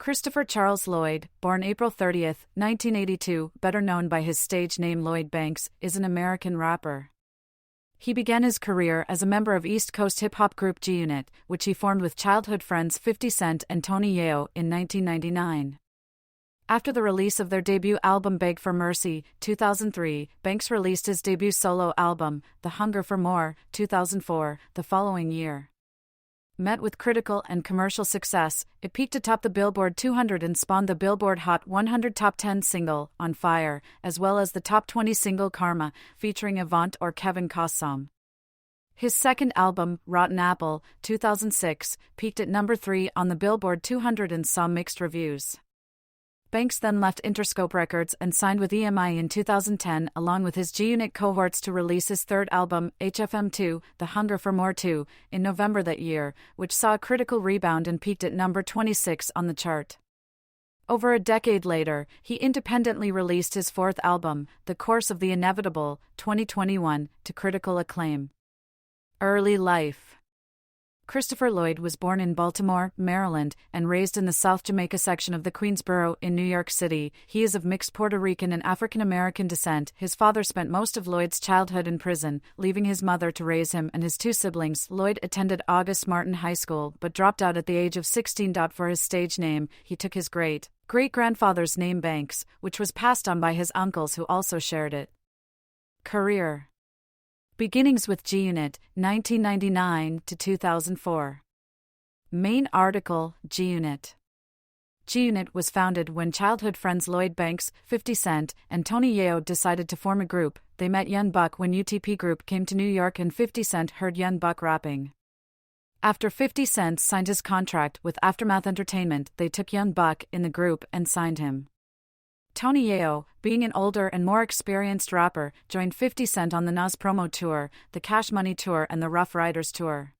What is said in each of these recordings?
Christopher Charles Lloyd, born April 30, 1982, better known by his stage name Lloyd Banks, is an American rapper. He began his career as a member of East Coast hip-hop group G-Unit, which he formed with childhood friends 50 Cent and Tony Yayo in 1999. After the release of their debut album Beg for Mercy, 2003, Banks released his debut solo album, The Hunger for More, 2004, the following year. Met with critical and commercial success, it peaked atop the Billboard 200 and spawned the Billboard Hot 100 Top 10 single, On Fire, as well as the Top 20 single Karma, featuring Avant or Kevin Costner. His second album, Rotten Apple, 2006, peaked at number 3 on the Billboard 200 and saw mixed reviews. Banks then left Interscope Records and signed with EMI in 2010 along with his G-Unit cohorts to release his third album, HFM2, The Hunger for More 2, in November that year, which saw a critical rebound and peaked at number 26 on the chart. Over a decade later, he independently released his fourth album, The Course of the Inevitable, 2021, to critical acclaim. Early life. Christopher Lloyd was born in Baltimore, Maryland, and raised in the South Jamaica section of the Queensboro in New York City. He is of mixed Puerto Rican and African American descent. His father spent most of Lloyd's childhood in prison, leaving his mother to raise him and his two siblings. Lloyd attended August Martin High School but dropped out at the age of 16. For his stage name, he took his great-grandfather's name Banks, which was passed on by his uncles who also shared it. Career. Beginnings with G-Unit, 1999 to 2004. Main article, G-Unit. G-Unit was founded when childhood friends Lloyd Banks, 50 Cent, and Tony Yayo decided to form a group. They met Young Buck when UTP Group came to New York and 50 Cent heard Young Buck rapping. After 50 Cent signed his contract with Aftermath Entertainment, they took Young Buck in the group and signed him. Tony Yayo, being an older and more experienced rapper, joined 50 Cent on the Nas Promo Tour, the Cash Money Tour and the Rough Riders Tour.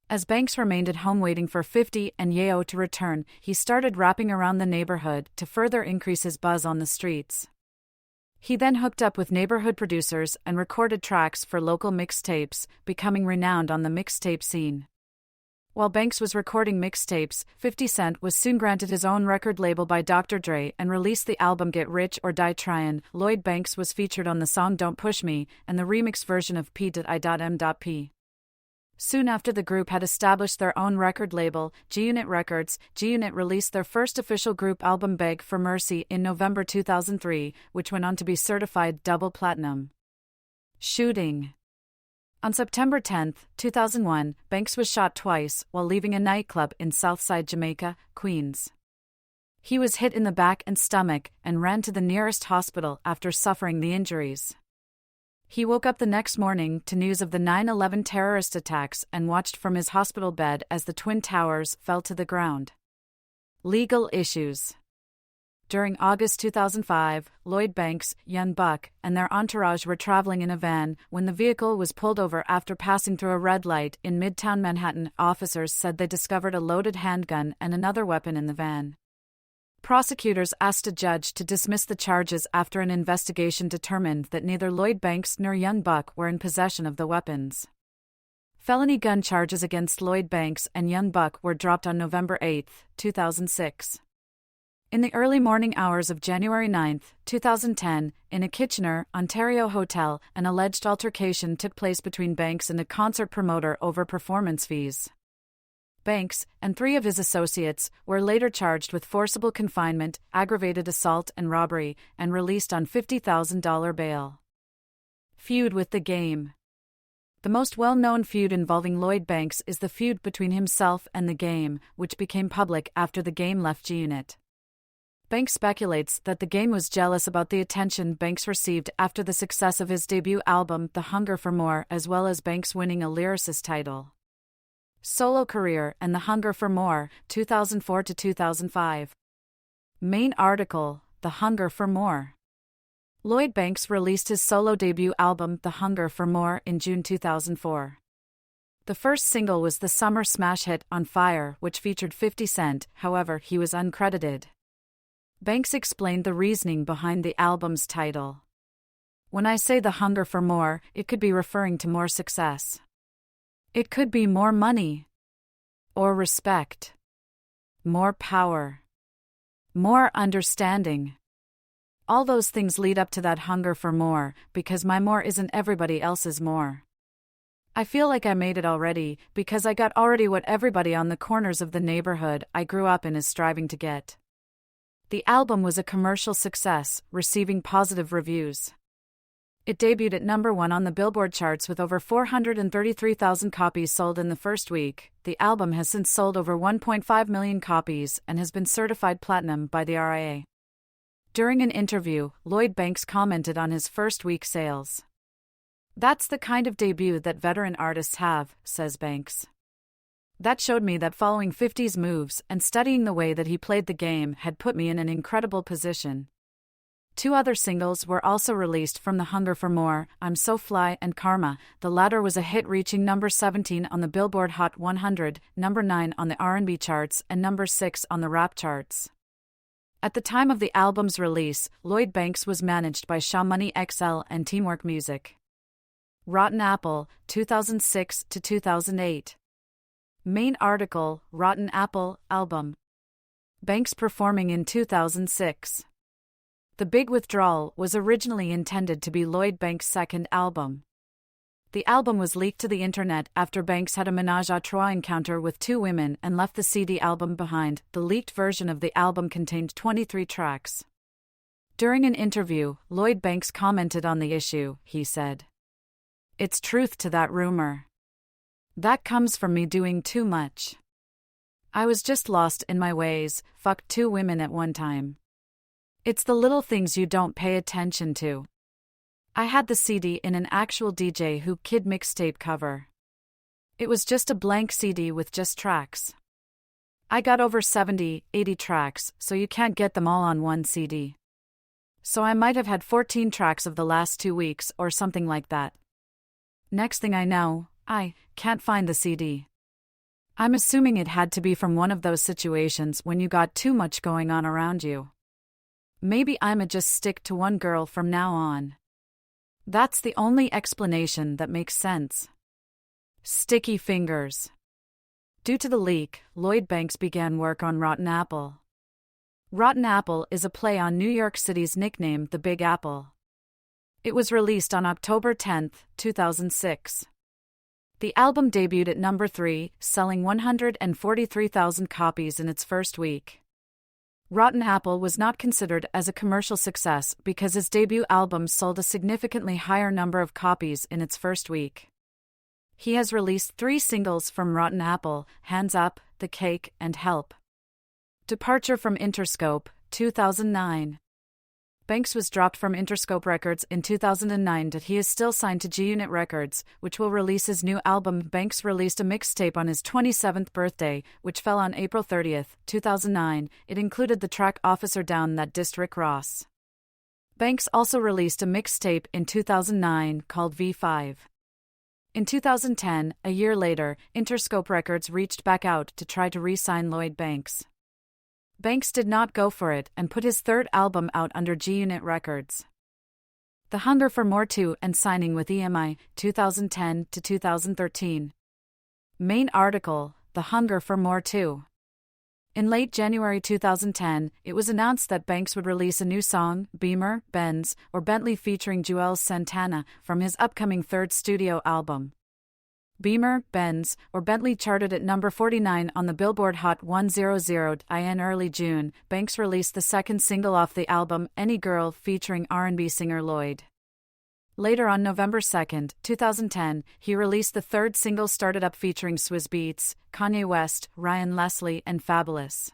As Banks remained at home waiting for 50 and Yayo to return, he started rapping around the neighborhood to further increase his buzz on the streets. He then hooked up with neighborhood producers and recorded tracks for local mixtapes, becoming renowned on the mixtape scene. While Banks was recording mixtapes, 50 Cent was soon granted his own record label by Dr. Dre and released the album Get Rich or Die Tryin'. Lloyd Banks was featured on the song Don't Push Me and the remix version of P.I.M.P. Soon after the group had established their own record label, G-Unit Records, G-Unit released their first official group album Beg for Mercy in November 2003, which went on to be certified double platinum. Shooting. On September 10, 2001, Banks was shot twice while leaving a nightclub in Southside Jamaica, Queens. He was hit in the back and stomach and ran to the nearest hospital after suffering the injuries. He woke up the next morning to news of the 9/11 terrorist attacks and watched from his hospital bed as the Twin Towers fell to the ground. Legal issues. During August 2005, Lloyd Banks, Young Buck, and their entourage were traveling in a van when the vehicle was pulled over after passing through a red light in Midtown Manhattan. Officers said they discovered a loaded handgun and another weapon in the van. Prosecutors asked a judge to dismiss the charges after an investigation determined that neither Lloyd Banks nor Young Buck were in possession of the weapons. Felony gun charges against Lloyd Banks and Young Buck were dropped on November 8, 2006. In the early morning hours of January 9, 2010, in a Kitchener, Ontario hotel, an alleged altercation took place between Banks and a concert promoter over performance fees. Banks, and 3 of his associates, were later charged with forcible confinement, aggravated assault and robbery, and released on $50,000 bail. Feud with the Game. The most well-known feud involving Lloyd Banks is the feud between himself and the Game, which became public after the Game left G-Unit. Banks speculates that the Game was jealous about the attention Banks received after the success of his debut album The Hunger for More, as well as Banks winning a lyricist title. Solo career and The Hunger for More, 2004 to 2005. Main article, The Hunger for More. Lloyd Banks released his solo debut album The Hunger for More in June 2004. The first single was the summer smash hit On Fire, which featured 50 Cent, however he was uncredited. Banks explained the reasoning behind the album's title. When I say the hunger for more, it could be referring to more success. It could be more money. Or respect. More power. More understanding. All those things lead up to that hunger for more, because my more isn't everybody else's more. I feel like I made it already, because I got already what everybody on the corners of the neighborhood I grew up in is striving to get. The album was a commercial success, receiving positive reviews. It debuted at number 1 on the Billboard charts with over 433,000 copies sold in the first week. The album has since sold over 1.5 million copies and has been certified platinum by the RIA. During an interview, Lloyd Banks commented on his first week sales. "That's the kind of debut that veteran artists have," says Banks. "That showed me that following 50s moves and studying the way that he played the game had put me in an incredible position." 2 other singles were also released from The Hunger for More, I'm So Fly and Karma. The latter was a hit, reaching number 17 on the Billboard Hot 100, number 9 on the R&B charts, and number 6 on the rap charts. At the time of the album's release, Lloyd Banks was managed by Shaw Money XL and Teamwork Music. Rotten Apple, 2006 to 2008. Main article, Rotten Apple album. Banks performing in 2006. The Big Withdrawal was originally intended to be Lloyd Banks' second album. The album was leaked to the internet after Banks had a menage a trois encounter with 2 women and left the CD album behind. The leaked version of the album contained 23 tracks. During an interview, Lloyd Banks commented on the issue. He said, "It's truth to that rumor. That comes from me doing too much. I was just lost in my ways, fucked 2 women at one time. It's the little things you don't pay attention to. I had the CD in an actual DJ Who Kid mixtape cover. It was just a blank CD with just tracks. I got over 70, 80 tracks, so you can't get them all on one CD. So I might have had 14 tracks of the last 2 weeks or something like that. Next thing I know, I can't find the CD. I'm assuming it had to be from one of those situations when you got too much going on around you. Maybe I'ma just stick to one girl from now on. That's the only explanation that makes sense." Sticky fingers. Due to the leak, Lloyd Banks began work on Rotten Apple. Rotten Apple is a play on New York City's nickname, the Big Apple. It was released on October 10, 2006. The album debuted at number 3, selling 143,000 copies in its first week. Rotten Apple was not considered as a commercial success because his debut album sold a significantly higher number of copies in its first week. He has released 3 singles from Rotten Apple: Hands Up, The Cake, and Help. Departure from Interscope, 2009. Banks was dropped from Interscope Records in 2009, but he is still signed to G-Unit Records, which will release his new album. Banks released a mixtape on his 27th birthday, which fell on April 30, 2009. It included the track Officer Down that dissed Rick Ross. Banks also released a mixtape in 2009 called V5. In 2010, a year later, Interscope Records reached back out to try to re-sign Lloyd Banks. Banks did not go for it and put his 3rd album out under G-Unit Records. The Hunger for More 2 and signing with EMI, 2010 to 2013. Main article, The Hunger for More 2. In late January 2010, it was announced that Banks would release a new song, Beamer, Benz, or Bentley featuring Joel Santana, from his upcoming 3rd studio album. Beamer, Benz, or Bentley charted at number 49 on the Billboard Hot 100 in early June. Banks released the 2nd single off the album, Any Girl, featuring R&B singer Lloyd. Later on November 2, 2010, he released the 3rd single, Started Up, featuring Swizz Beatz, Kanye West, Ryan Leslie, and Fabulous.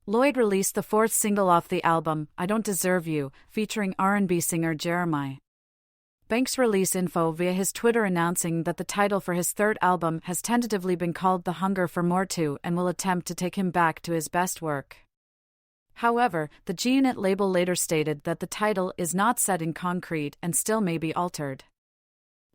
Lloyd released the 4th single off the album, I Don't Deserve You, featuring R&B singer Jeremiah. Banks released info via his Twitter announcing that the title for his 3rd album has tentatively been called The Hunger for More 2 and will attempt to take him back to his best work. However, the G-Unit label later stated that the title is not set in concrete and still may be altered.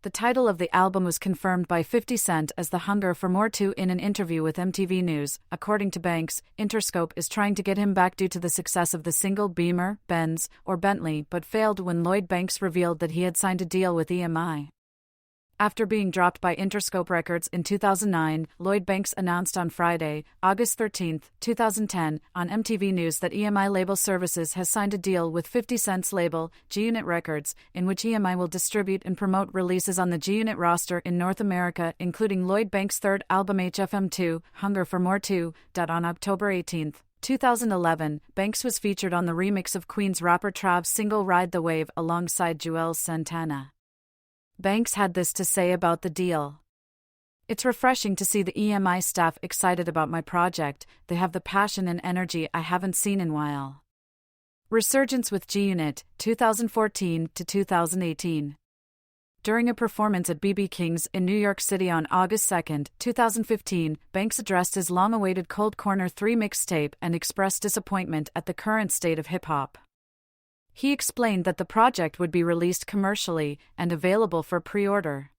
The title of the album was confirmed by 50 Cent as The Hunger for More 2 in an interview with MTV News. According to Banks, Interscope is trying to get him back due to the success of the single Beamer, Benz, or Bentley, but failed when Lloyd Banks revealed that he had signed a deal with EMI. After being dropped by Interscope Records in 2009, Lloyd Banks announced on Friday, August 13, 2010, on MTV News that EMI Label Services has signed a deal with 50 Cent's label, G-Unit Records, in which EMI will distribute and promote releases on the G-Unit roster in North America, including Lloyd Banks' third album HFM2, Hunger for More 2. On October 18, 2011, Banks was featured on the remix of Queen's rapper Trav's single Ride the Wave alongside Joel Santana. Banks had this to say about the deal. "It's refreshing to see the EMI staff excited about my project. They have the passion and energy I haven't seen in a while." Resurgence with G-Unit, 2014 to 2018. During a performance at BB King's in New York City on August 2, 2015, Banks addressed his long-awaited Cold Corner 3 mixtape and expressed disappointment at the current state of hip-hop. He explained that the project would be released commercially and available for pre-order.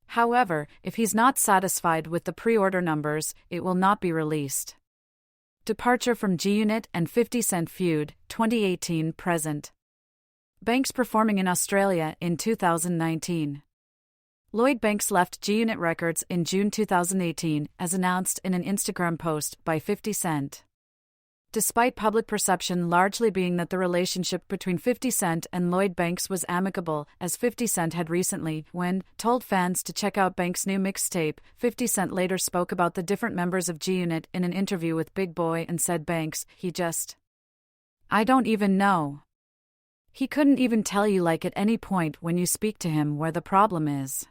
However, if he's not satisfied with the pre-order numbers, it will not be released. Departure from G-Unit and 50 Cent feud, 2018-present. Banks performing in Australia in 2019. Lloyd Banks left G-Unit Records in June 2018, as announced in an Instagram post by 50 Cent. Despite public perception largely being that the relationship between 50 Cent and Lloyd Banks was amicable, as 50 Cent had recently, when told fans to check out Banks' new mixtape, 50 Cent later spoke about the different members of G-Unit in an interview with Big Boy and said Banks, I don't even know. He couldn't even tell you at any point when you speak to him where the problem is.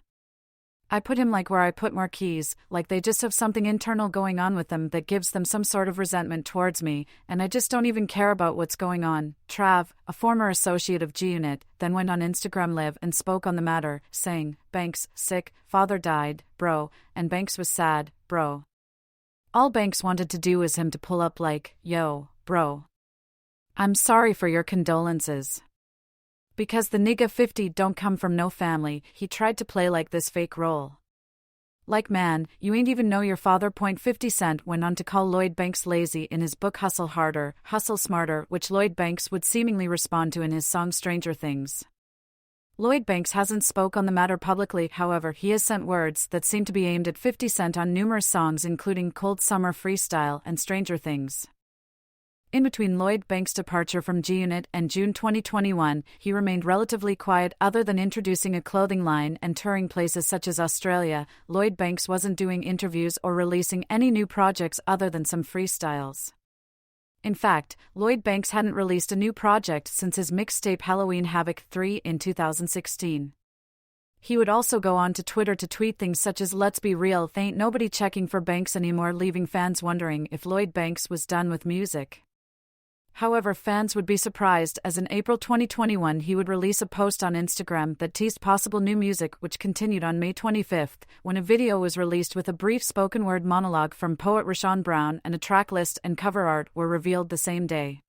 I put him where I put Marquise, they just have something internal going on with them that gives them some sort of resentment towards me, and I just don't even care about what's going on." Trav, a former associate of G-Unit, then went on Instagram Live and spoke on the matter, saying, "Banks, sick, father died, bro, and Banks was sad, bro. All Banks wanted to do was him to pull up yo, bro. I'm sorry for your condolences. Because the nigga 50 don't come from no family, he tried to play this fake role. Man, you ain't even know your father." 50 Cent went on to call Lloyd Banks lazy in his book Hustle Harder, Hustle Smarter, which Lloyd Banks would seemingly respond to in his song Stranger Things. Lloyd Banks hasn't spoke on the matter publicly, however he has sent words that seem to be aimed at 50 Cent on numerous songs including Cold Summer Freestyle and Stranger Things. In between Lloyd Banks' departure from G-Unit and June 2021, he remained relatively quiet other than introducing a clothing line and touring places such as Australia. Lloyd Banks wasn't doing interviews or releasing any new projects other than some freestyles. In fact, Lloyd Banks hadn't released a new project since his mixtape Halloween Havoc 3 in 2016. He would also go on to Twitter to tweet things such as "Let's be real, ain't nobody checking for Banks anymore," leaving fans wondering if Lloyd Banks was done with music. However, fans would be surprised as in April 2021 he would release a post on Instagram that teased possible new music, which continued on May 25, when a video was released with a brief spoken word monologue from poet Rashawn Brown and a track list and cover art were revealed the same day.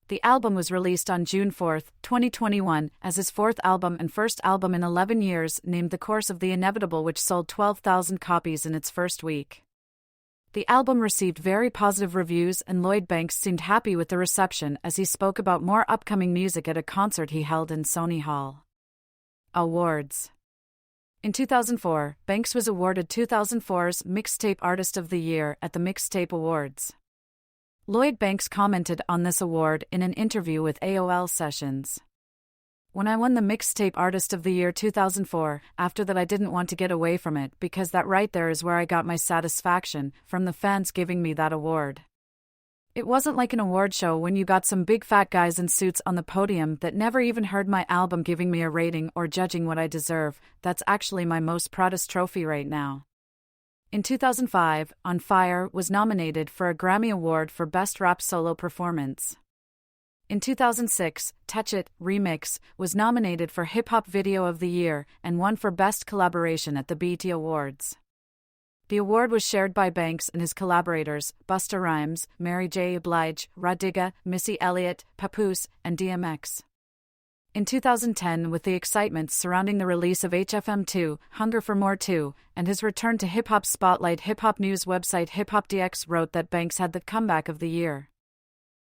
The album was released on June 4, 2021, as his fourth album and first album in 11 years, named The Course of the Inevitable, which sold 12,000 copies in its first week. The album received very positive reviews and Lloyd Banks seemed happy with the reception as he spoke about more upcoming music at a concert he held in Sony Hall. Awards. In 2004, Banks was awarded 2004's Mixtape Artist of the Year at the Mixtape Awards. Lloyd Banks commented on this award in an interview with AOL Sessions. "When I won the Mixtape Artist of the Year 2004, after that I didn't want to get away from it because that right there is where I got my satisfaction, from the fans giving me that award. It wasn't like an award show when you got some big fat guys in suits on the podium that never even heard my album giving me a rating or judging what I deserve. That's actually my most proudest trophy right now." In 2005, On Fire was nominated for a Grammy Award for Best Rap Solo Performance. In 2006, Touch It! Remix was nominated for Hip Hop Video of the Year and won for Best Collaboration at the BET Awards. The award was shared by Banks and his collaborators, Busta Rhymes, Mary J. Blige, Radiga, Missy Elliott, Papoose, and DMX. In 2010, with the excitement surrounding the release of HFM2, Hunger for More 2, and his return to hip-hop spotlight, hip-hop news website HipHopDX wrote that Banks had the comeback of the year.